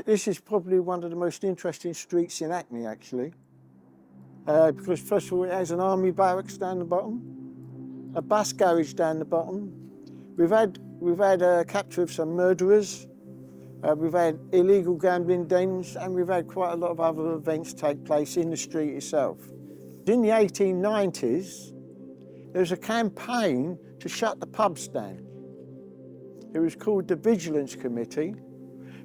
This is probably one of the most interesting streets in Hackney, actually, because first of all it has an army barracks down the bottom, a bus garage down the bottom. We've had a capture of some murderers. We've had illegal gambling dens, and we've had quite a lot of other events take place in the street itself. In the 1890s, there was a campaign to shut the pubs down. It was called the Vigilance Committee,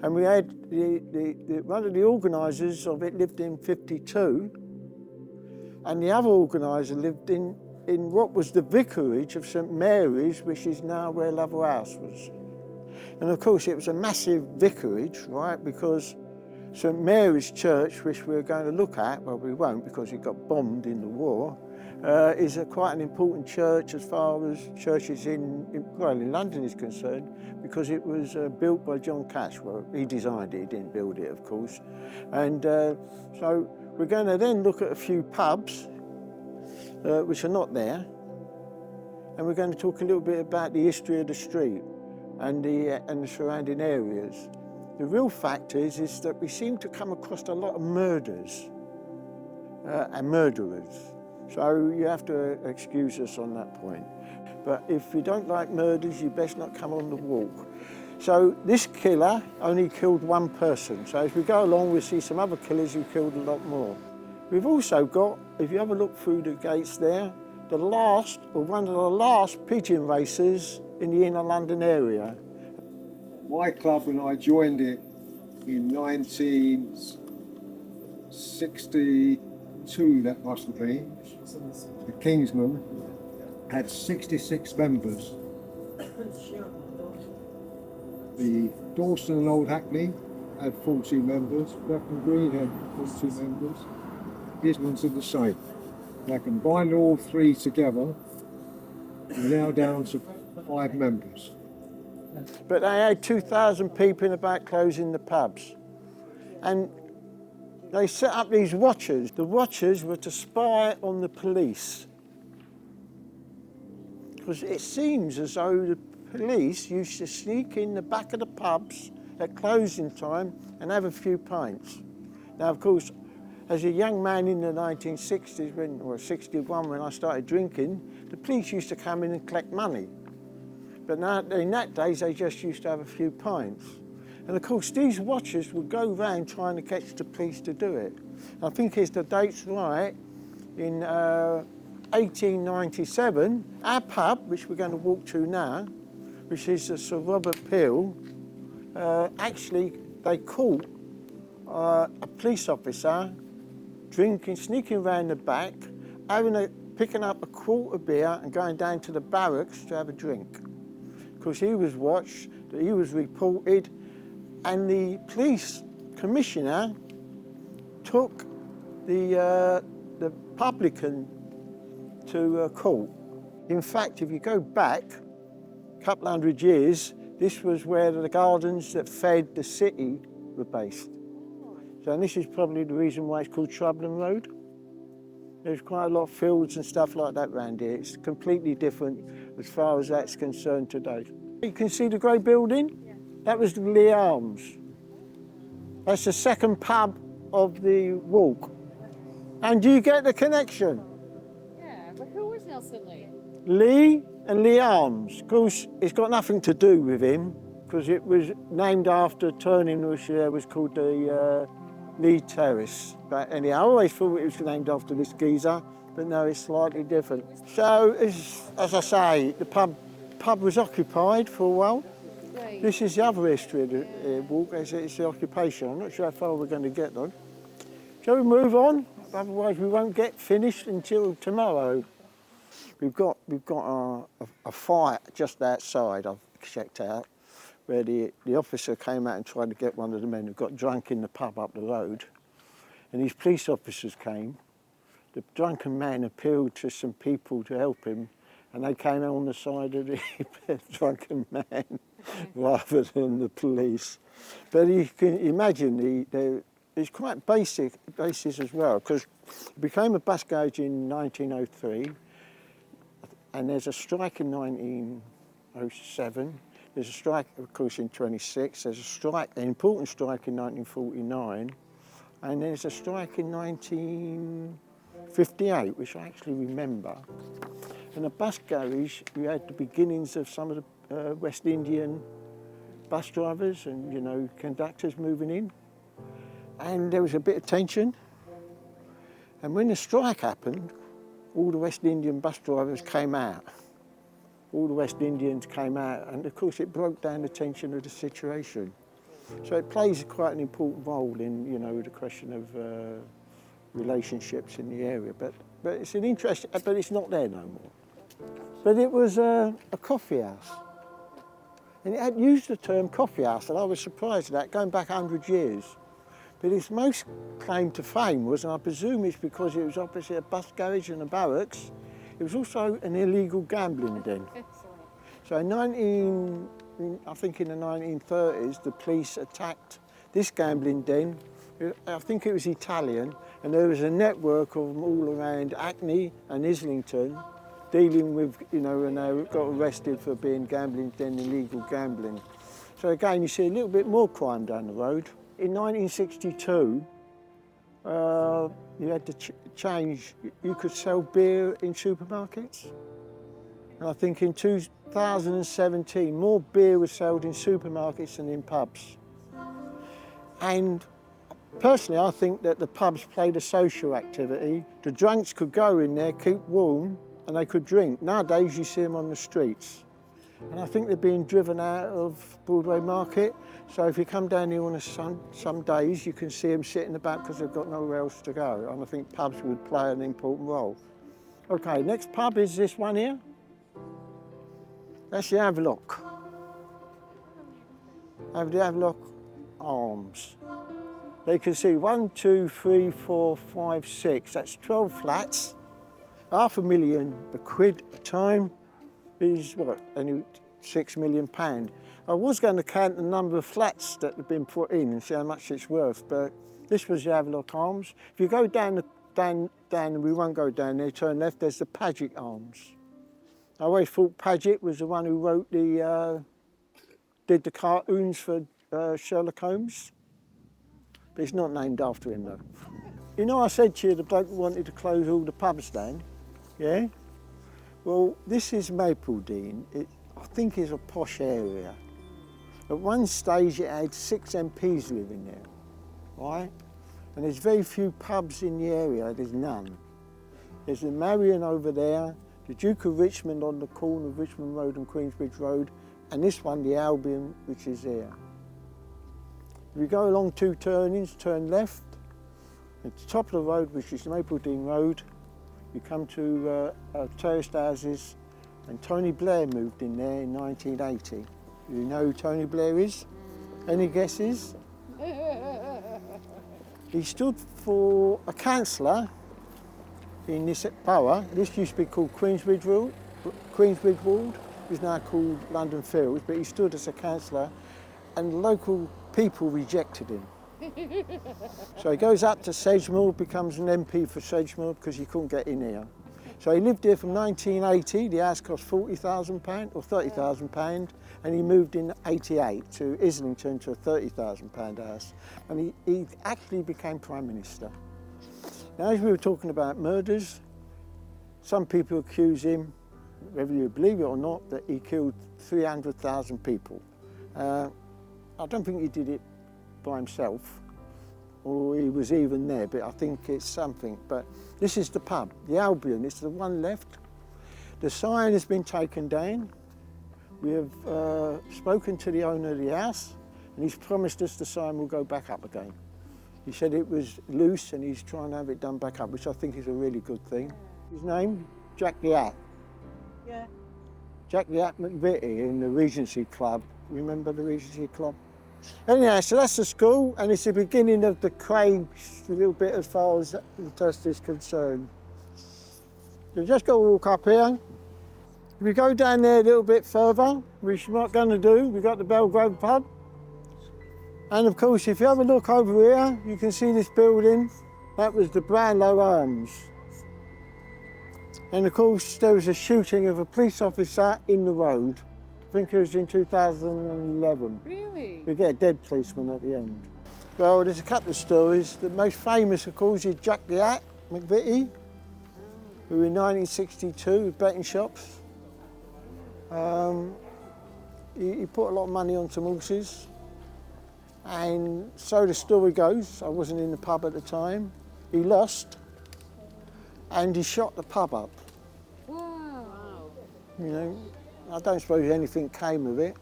and we had one of the organisers of it lived in 52, and the other organiser lived in what was the vicarage of St Mary's, which is now where Lovell House was. And of course it was a massive vicarage, right, because St Mary's Church, which we're going to look at, well we won't because it got bombed in the war, is quite an important church as far as churches in London is concerned, because it was built by John Cash. Well, he designed it, he didn't build it, of course. And so we're going to then look at a few pubs, which are not there, and we're going to talk a little bit about the history of the street and the surrounding areas. The real fact is that we seem to come across a lot of murders and murderers. So you have to excuse us on that point. But if you don't like murders, you best not come on the walk. So this killer only killed one person. So as we go along, we'll see some other killers who killed a lot more. We've also got, if you have a look through the gates there, one of the last pigeon races in the inner London area. My club, when I joined it in 1962, that must have been, the Kingsman had 66 members. The Dawson and Old Hackney had 40 members. Bracken Green had 42 members. Gismonds are the same. Now combine all three together, we're now down to 5 members. But they had 2,000 people in the back closing the pubs. And they set up these watchers. The watchers were to spy on the police. Because it seems as though the police used to sneak in the back of the pubs at closing time and have a few pints. Now, of course, as a young man in the 1960s, or 61, when I started drinking, the police used to come in and collect money. But now, in that days, they just used to have a few pints. And of course, these watchers would go around trying to catch the police to do it. I think if the date's right, in 1897, our pub, which we're going to walk to now, which is the Sir Robert Peel, actually, they caught a police officer sneaking around the back, picking up a quart of beer and going down to the barracks to have a drink. Because he was watched, he was reported, and the police commissioner took the publican to court. In fact, if you go back a couple hundred years, this was where the gardens that fed the city were based. So, and this is probably the reason why it's called Shrubland Road. There's quite a lot of fields and stuff like that around here. It's completely different as far as that's concerned today. You can see the grey building? Yeah. That was the Lee Arms. That's the second pub of the walk. And do you get the connection? Yeah, but who was Nelson Lee? Lee and Lee Arms. Of course, it's got nothing to do with him, because it was named after a turning which was called the Lee Terrace. But anyhow, I always thought it was named after this geezer, but no, it's slightly different. So, as I say, the pub was occupied for a while. Right. This is the other history of the walk, it's the occupation. I'm not sure how far we're going to get though. Shall we move on? Otherwise we won't get finished until tomorrow. We've got a fight just outside, I've checked out, where the officer came out and tried to get one of the men who got drunk in the pub up the road. And these police officers came. The drunken man appealed to some people to help him, and they came on the side of the drunken man rather than the police. But you can imagine it's quite basis as well, because it became a bus garage in 1903, and there's a strike in 1907. There's a strike, of course, in 26. There's a strike, an important strike in 1949. And there's a strike in 1958, which I actually remember. And the bus garage, we had the beginnings of some of the West Indian bus drivers and, you know, conductors moving in. And there was a bit of tension. And when the strike happened, all the West Indian bus drivers came out. All the West Indians came out, and of course it broke down the tension of the situation. So it plays quite an important role in, you know, the question of relationships in the area. But it's an interest, but it's not there no more. But it was a coffee house. And it had used the term coffee house, and I was surprised at that, going back 100 years. But its most claim to fame was, and I presume it's because it was opposite a bus garage and a barracks, it was also an illegal gambling den. So in I think in the 1930s, the police attacked this gambling den. I think it was Italian, and there was a network of them all around Hackney and Islington dealing with, you know, and they got arrested for being gambling den, illegal gambling. So again, you see a little bit more crime down the road. In 1962, you had to change, you could sell beer in supermarkets. And I think in 2017, more beer was sold in supermarkets than in pubs. And personally, I think that the pubs played a social activity. The drunks could go in there, keep warm, and they could drink. Nowadays, you see them on the streets. And I think they're being driven out of Broadway Market. So if you come down here on some days, you can see them sitting about because they've got nowhere else to go. And I think pubs would play an important role. Okay, next pub is this one here. That's the Havelock. Have the Havelock Arms. They can see 1, 2, 3, 4, 5, 6. That's 12 flats. £500,000 a time is what, only £6 million. I was going to count the number of flats that have been put in and see how much it's worth, but this was the Havelock Arms. If you go down, we won't go down there, turn left, there's the Paget Arms. I always thought Paget was the one who wrote did the cartoons for Sherlock Holmes, but it's not named after him though. You know, I said to you the bloke wanted to close all the pubs down, yeah? Well, this is Mapledene. I think it's a posh area. At one stage it had 6 MPs living there, right? And there's very few pubs in the area, there's none. There's the Marion over there, the Duke of Richmond on the corner of Richmond Road and Queensbridge Road, and this one, the Albion, which is there. If you go along 2 turnings, turn left, at the top of the road, which is Mapledene Road, you come to terraced houses, and Tony Blair moved in there in 1980. You know who Tony Blair is? Any guesses? He stood for a councillor in this borough. This used to be called Queensbridge Ward. It's now called London Fields, but he stood as a councillor, and local people rejected him. So he goes up to Sedgemoor, becomes an MP for Sedgemoor because he couldn't get in here. So he lived here from 1980, the house cost £40,000 or £30,000, and he moved in 88 to Islington to a £30,000 house. And he actually became Prime Minister. Now, as we were talking about murders, some people accuse him, whether you believe it or not, that he killed 300,000 people. I don't think he did it by himself, or he was even there, but I think it's something. But this is the pub, the Albion, it's the one left. The sign has been taken down. We have spoken to the owner of the house, and he's promised us the sign will go back up again. He said it was loose and he's trying to have it done back up, which I think is a really good thing. His name, Jack the Hat. Yeah. Jack the Hat McVitie in the Regency Club. Remember the Regency Club? Anyhow, so that's the school, and it's the beginning of the Craigs, a little bit as far as the test is concerned. You've just got to walk up here. If we go down there a little bit further, which we're not going to do, we've got the Belgrove pub. And of course, if you have a look over here, you can see this building. That was the Brownlow Arms. And of course, there was a shooting of a police officer in the road. think it was in 2011. Really? We get a dead policeman at the end. Well, there's a couple of stories. The most famous, of course, is Jack the Hat McVitie, who in 1962 was betting shops. He put a lot of money on some horses, and so the story goes, I wasn't in the pub at the time, he lost, and he shot the pub up. Wow. You know, I don't suppose anything came of it,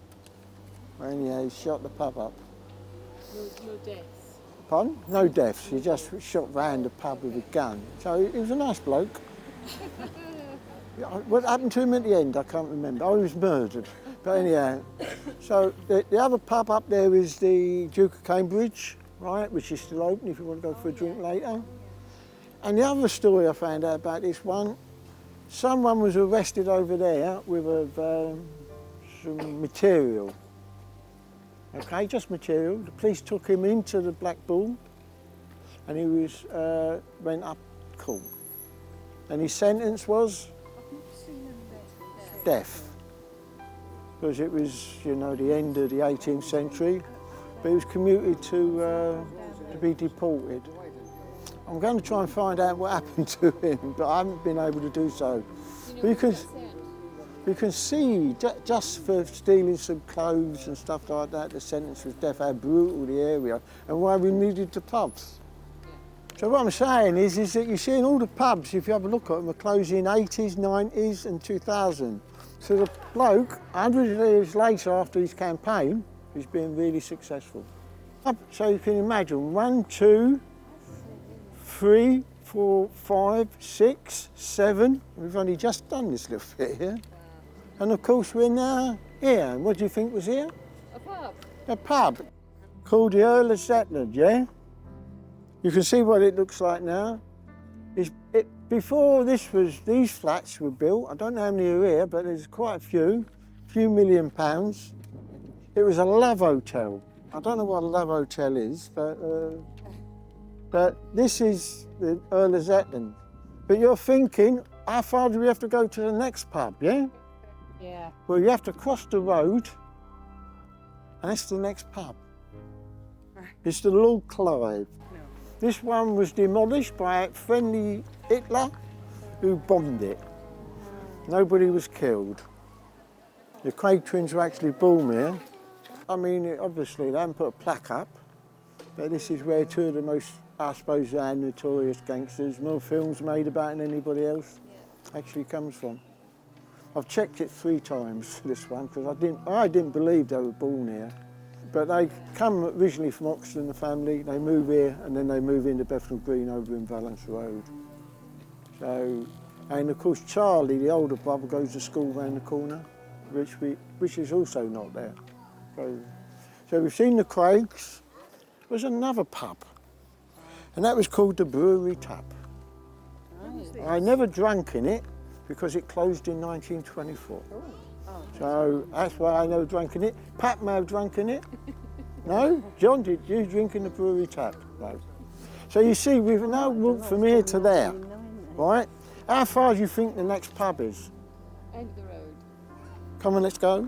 but anyhow, he shot the pub up. No deaths. Pardon? No deaths, he just shot round the pub with a gun. So he was a nice bloke. What happened to him at the end, I can't remember. Oh, he was murdered. But anyhow, so the other pub up there is the Duke of Cambridge, right, which is still open if you want to go for a drink later. And the other story I found out about this one, someone was arrested over there with some material. Okay, just material. The police took him into the Black Bull and he was went up court. And his sentence was death. Because it was, you know, the end of the 18th century, but he was commuted to be deported. I'm going to try and find out what happened to him, but I haven't been able to do so. But you can see, just for stealing some clothes and stuff like that, the sentence was death, how brutal the area, and why we needed the pubs. So what I'm saying is that you see in all the pubs, if you have a look at them, are closing 80s, 90s and 2000. So the bloke, 100 years later after his campaign, is being really successful. So you can imagine 1, 2, 3, 4, 5, 6, 7. We've only just done this little bit here. And of course we're now here. And what do you think was here? A pub. A pub called the Earl of Shetland, yeah? You can see what it looks like now. Before these flats were built, I don't know how many are here, but there's quite a few £1 million. It was a love hotel. I don't know what a love hotel is, but this is the Earl of Shetland. But you're thinking, how far do we have to go to the next pub, yeah? Yeah. Well, you have to cross the road, and that's the next pub. It's the Lord Clive. This one was demolished by a friendly Hitler who bombed it. Nobody was killed. The Craig twins were actually born here. I mean, obviously they haven't put a plaque up, but this is where two of the most, I suppose, notorious gangsters, more films made about than anybody else, actually comes from. I've checked it 3 times, this one, because I didn't believe they were born here. But they come originally from Oxford, the family, they move here and then they move into Bethnal Green over in Vigilance Road. So, and of course Charlie, the older brother, goes to school round the corner, which is also not there. So we've seen the Craigs. There was another pub, and that was called the Brewery Tap. I never drank in it because it closed in 1924. So that's why I never drank in it. Pat may have drunk in it. No? John, did you drink in the Brewery Tap? No. So you see, we've now walked from here to there, right? How far do you think the next pub is? End of the road. Come on, let's go.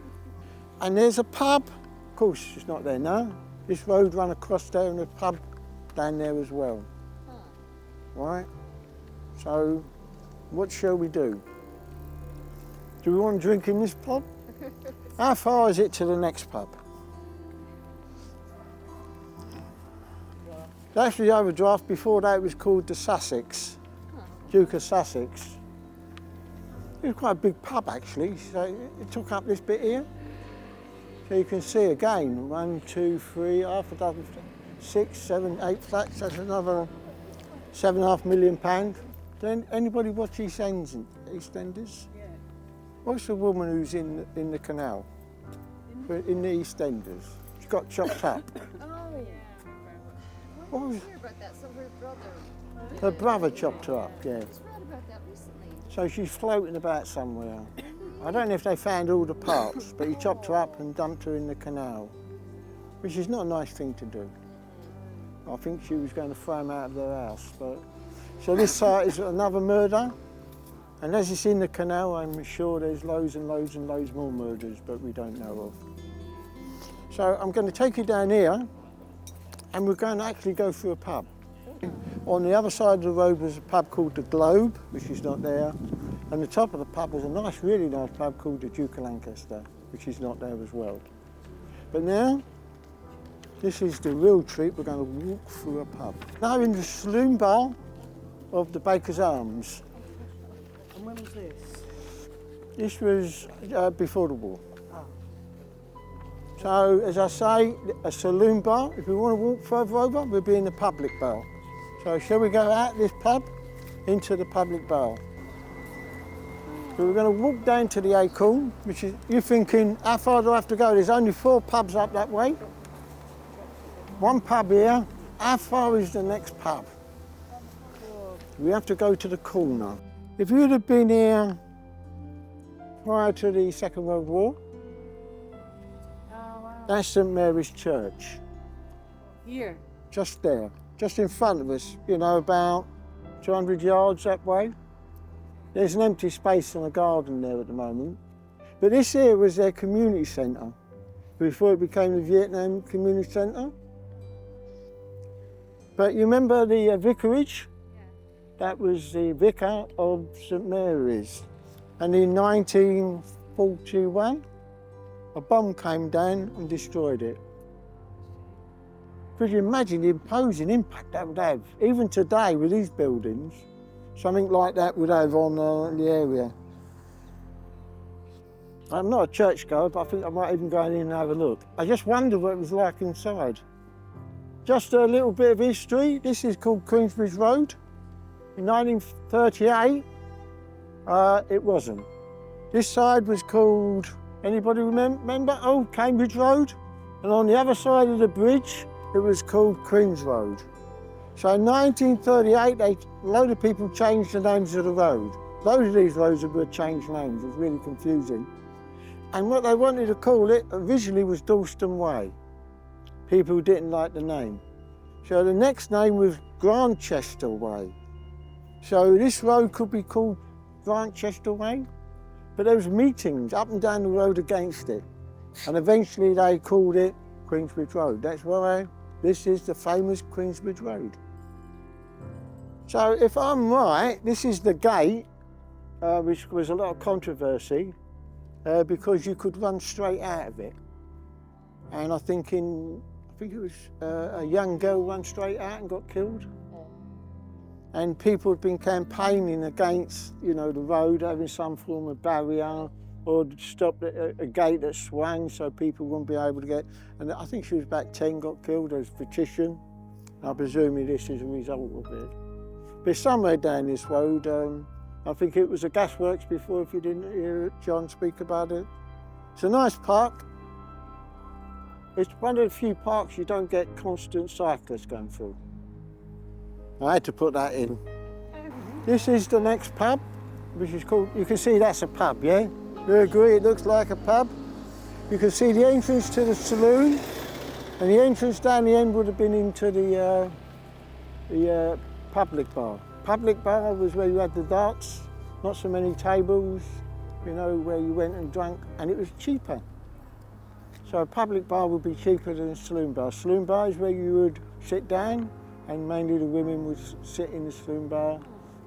And there's a pub. Of course, it's not there now. This road ran across there and a pub down there as well. Huh. Right? So, what shall we do? Do we want to drink in this pub? How far is it to the next pub? That's the overdraft. Before that, it was called the Sussex, Duke of Sussex. It was quite a big pub, actually. So it took up this bit here. So you can see again, 1, 2, 3, half a dozen, 6, 7, 8 flats. That's another £7.5 million. Then anybody watch EastEnders? Yeah. What's the woman who's in the canal? In the EastEnders. She got chopped up. Oh, yeah. What was I hear about that. So her brother. her brother chopped her up, yeah. I just read about that recently. So she's floating about somewhere. I don't know if they found all the parts, but he chopped her up and dumped her in the canal, which is not a nice thing to do. I think she was going to throw him out of their house. But so this is another murder, And as it's in the canal, I'm sure there's loads and loads and loads more murders, but we don't know of. So I'm going to take you down here, and we're going to actually go through a pub. On the other side of the road was a pub called the Globe, which is not there. And the top of the pub was a nice, really nice pub called the Duke of Lancaster, which is not there as well. But now, this is the real treat. We're going to walk through a pub. Now in the saloon bar of the Baker's Arms. And when was this? This was before the war. So, as I say, a saloon bar. If we want to walk further over, we'll be in the public bar. So, shall we go out this pub into the public bar? So we're going to walk down to the Acorn, which is, you're thinking, how far do I have to go? There's only 4 pubs up that way. 1 pub here. How far is the next pub? We have to go to the corner. If you'd have been here prior to the Second World War, that's St Mary's Church. Here? Just there, just in front of us, you know, about 200 yards that way. There's an empty space and a garden there at the moment. But this here was their community centre before it became the Vietnam Community Centre. But you remember the vicarage? That was the vicar of St Mary's. And in 1941, a bomb came down and destroyed it. Could you imagine the imposing impact that would have? Even today with these buildings, something like that would have on the area. I'm not a churchgoer, but I think I might even go in and have a look. I just wonder what it was like inside. Just a little bit of history. This is called Queensbridge Road. In 1938, it wasn't. This side was called, anybody remember? Old Cambridge Road. And on the other side of the bridge, it was called Queen's Road. So in 1938, a load of people changed the names of the road. Loads of these roads were changed names. It was really confusing. And what they wanted to call it originally was Dalston Way. People didn't like the name. So the next name was Grantchester Way. So this road could be called Grantchester Way, but there was meetings up and down the road against it. And eventually they called it Queensbridge Road. That's why this is the famous Queensbridge Road. So if I'm right, this is the gate, which was a lot of controversy, because you could run straight out of it. And I think it was a young girl ran straight out and got killed. And people had been campaigning against, you know, the road having some form of barrier or stop a gate that swung so people wouldn't be able to get. And I think she was about 10, got killed. There was a petition. I presume this is a result of it. But somewhere down this road, I think it was a gasworks before, if you didn't hear John speak about it. It's a nice park. It's one of the few parks you don't get constant cyclists going through. I had to put that in. This is the next pub, which is called, you can see that's a pub, yeah? You agree it looks like a pub? You can see the entrance to the saloon, and the entrance down the end would have been into the public bar. Public bar was where you had the darts, not so many tables, you know, where you went and drank, and it was cheaper. So a public bar would be cheaper than a saloon bar. Saloon bar is where you would sit down, and mainly the women would sit in the saloon bar,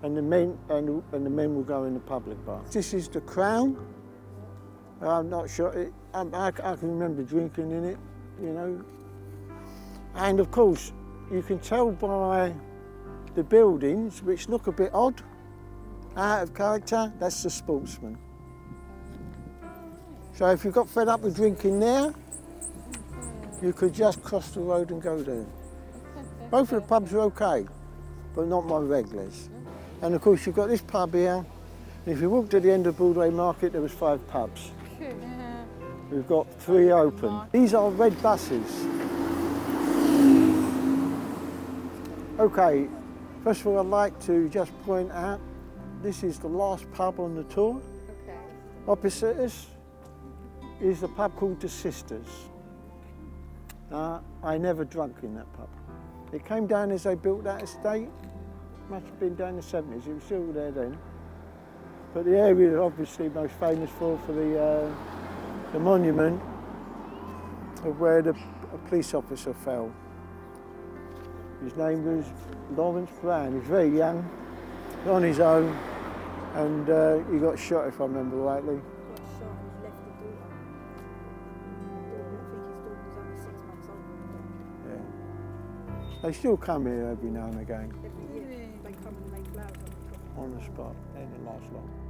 and the men would go in the public bar. This is the Crown. I'm not sure. I can remember drinking in it, you know. And of course, you can tell by the buildings, which look a bit odd, out of character. That's the Sportsman. So if you got fed up with drinking there, you could just cross the road and go there. Both of the pubs are okay, but not my regulars. And of course, you've got this pub here. And if you walk to the end of Broadway Market, there was 5 pubs. We've got 3 open. These are red buses. Okay, first of all, I'd like to just point out, this is the last pub on the tour. Okay. Opposite us is a pub called The Sisters. I never drunk in that pub. It came down as they built that estate. Must have been down in the 70s, it was still there then. But the area is obviously most famous for the monument of where a police officer fell. His name was Lawrence Brown. He was very young, on his own, and he got shot, if I remember rightly. Got shot and left the daughter. I think his daughter was only 6 months old. Yeah. They still come here every now and again, Every year they come and lay flowers on the coffin. on the spot, in the last lot.